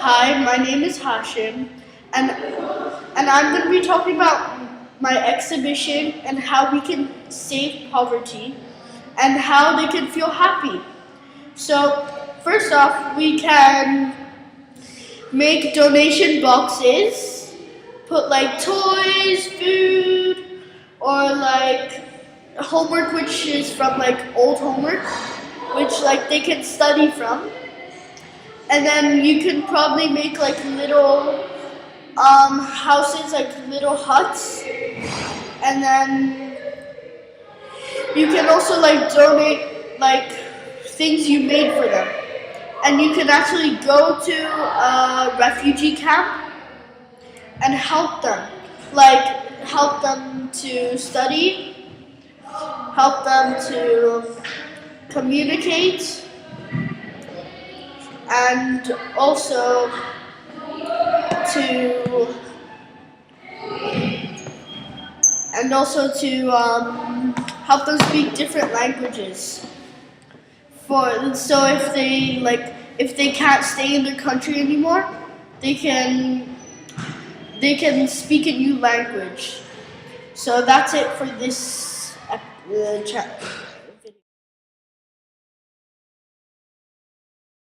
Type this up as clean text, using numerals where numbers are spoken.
Hi, my name is Hashim, and I'm going to be talking about my exhibition and how we can save poverty and how they can feel happy. So, first off, we can make donation boxes, put like toys, food, or like homework which is from like old homework, which like they can study from. And then you can probably make like little houses, like little huts. And then you can also like donate like things you made for them. And you can actually go to a refugee camp and help them. Like help them to study, help them to communicate, and also to help them speak different languages. So if they can't stay in their country anymore, they can speak a new language. So that's it for this chat.